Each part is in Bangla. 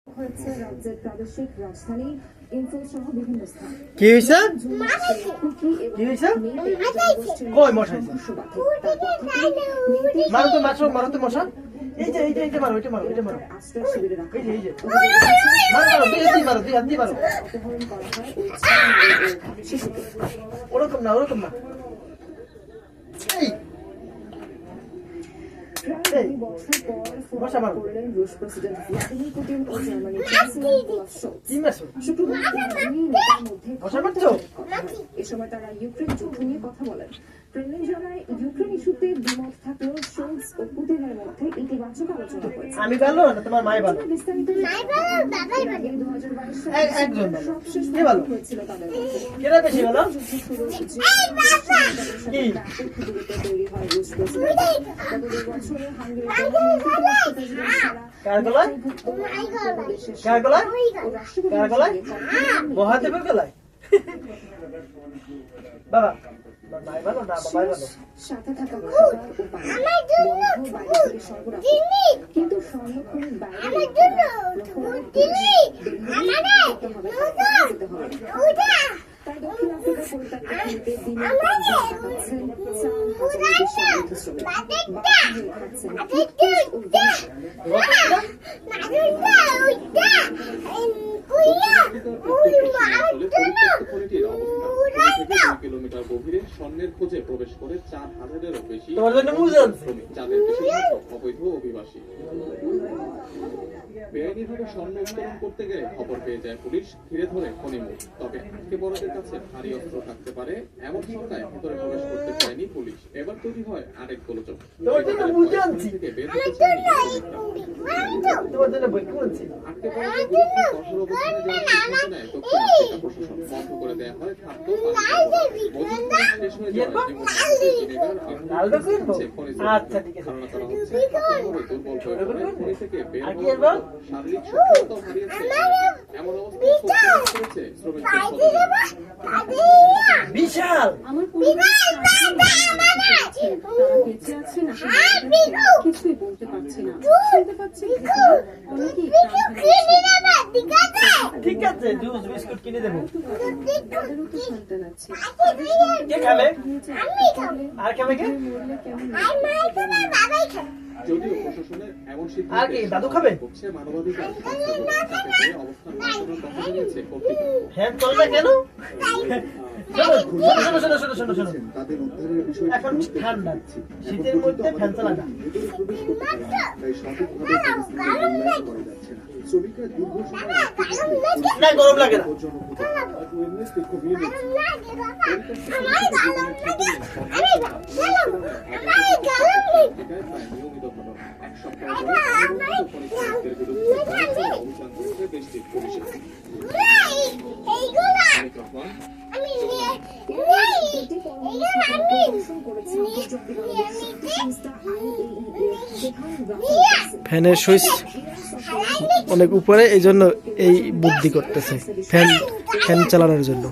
হয়েছে রাজ্যের প্রাদেশিক রাজধানী ইনফল সহ বিভিন্ন স্থানে। কি হয়েছে? কি হয়েছে? কই মশা? মারো তো মারো, মারো তো মশা। এই যে মারো, এটা মারো, এটা মারো। আশ্রয় শিবিরে রাখা এই যে মারো, দুই হাত দিয়ে মারো, দুই হাত দিয়ে মারো। অপহরণ করা হয় ওই 6 শিশুকে। ওরকম না, ওরকম না। এই প্রায় 2 বছর পর ফোন করলেন রুশ প্রেসিডেন্ট ভ্লাদিমির পুতিন ও জার্মানির চ্যান্সেলর ওলাফ শোলজ। কি মারছো? শুক্রবার দুই নেতার মধ্যে মশা মারছো? এ সময় তারা ইউক্রেন যুদ্ধ নিয়ে কথা বলেন। ক্রেমলিন জানায় ইউক্রেন ইস্যুতে দ্বিমত থাকলেও শোলজ ও পুতিনের মধ্যে ইতিবাচক আলোচনা হয়েছে। আমি ভালো না তোমার মাই ভালো? বিস্তারিত 2022 সালে একজন ভালো। সবশেষ কে ভালো? হয়েছিল তাদের মধ্যে। কেরা বেশি ভালো? যুদ্ধ শুরুর যে ব্যাপক দূরত্ব তৈরি হয় রুশ প্রেসিডেন্ট। গত 2 বছরে হাঙ্গেরিতে প্রেসিডেন্ট ছাড়া কার গলায়? কার গলায়? কার গলায়? মহাদেবের গলায়? বাবা মাই ভালো না বাবাই ভালো? সাথে থাকা খাবার ও পানি বন্ধ বাইরে থেকে সরবরাহ, কিন্তু সংরক্ষণের বাইরে তাই দক্ষিণ আফ্রিকা পরিত্যক্ত ভূমিতে দিনের পর দিন কাটাচ্ছেন 4,000-এর বেশি অবৈধ শ্রমিক। বাধ্য হয়ে খাচ্ছেন টুথপেস্ট ও বিষ। কিলোমিটার গভীরে স্বর্ণের খোঁজে প্রবেশ করে 4,000-এরও বেশি তোমার জন্য মুজে আনছি। শ্রমিক, যাদের বেশিরভাগ অবৈধ অভিবাসী। বেআইনিভাবে স্বর্ণ উত্তোলন করতে গেলে খবর পেয়ে যায় পুলিশ, ঘিরে ধরে খনিমুখ। তবে আটকে পড়াদের কাছে ভারী অস্ত্র থাকতে পারে এমন শঙ্কায় ভেতরে প্রবেশ করতে চায়নি পুলিশ। এবার তৈরি হয় আরেক গোলযোগ। তোমার জন্য মুজে আনছি। থেকে বের হতে চায়নি শ্রমিকরা। তোমার জন্য বই কিনছি। আটকে পড়াদের বিরুদ্ধে কঠোর অবস্থানে যাওয়ার সিদ্ধান্ত নেয় দক্ষিণ আফ্রিকা প্রশাসন। বন্ধ করে দেওয়া হয় খাদ্য শেষ হয়ে যাওয়ায় আলাদা করবো? আচ্ছা ঠিক আছে। ধারণা করা হচ্ছে দুর্বল হয়ে পড়ে খনি থেকে বের হওয়ার শারীরিক সক্ষমতা হারিয়েছে এমন অবস্থায় করেছে শ্রমিকদের বিশাল আমার পরিবারের তারা বেঁচে আছে না কিছুই বলতে পারছি না, শুনতে পাচ্ছি অনেকেই ঠিক আছে, জুস বিস্কুট কিনে দেবো। তাদেরও তো সন্তান আছে। কে খাবে? আর খাবে কে? মরলে কেমন যদিও প্রশাসনের এমন আর কি দাদু খাবে? হচ্ছে মানবাধিকার অবস্থান নিয়ন্ত্রণের কথা জানিয়েছে কর্তৃপক্ষ। হ্যাঁ চলে না কেন? শোনো এখন ঠান্ডা, শীতের মধ্যে ফ্যান চালা না। না গরম লাগে না। ফ্যানের সুইচ অনেক উপরে, এই জন্য এই বুদ্ধি করতেছে ফ্যান চালানোর জন্য।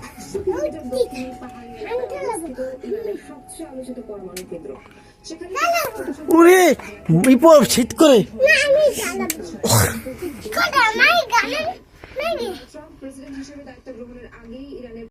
ওরে শীত করে প্রেসিডেন্ট হিসেবে দায়িত্ব গ্রহণের আগেই ইরানের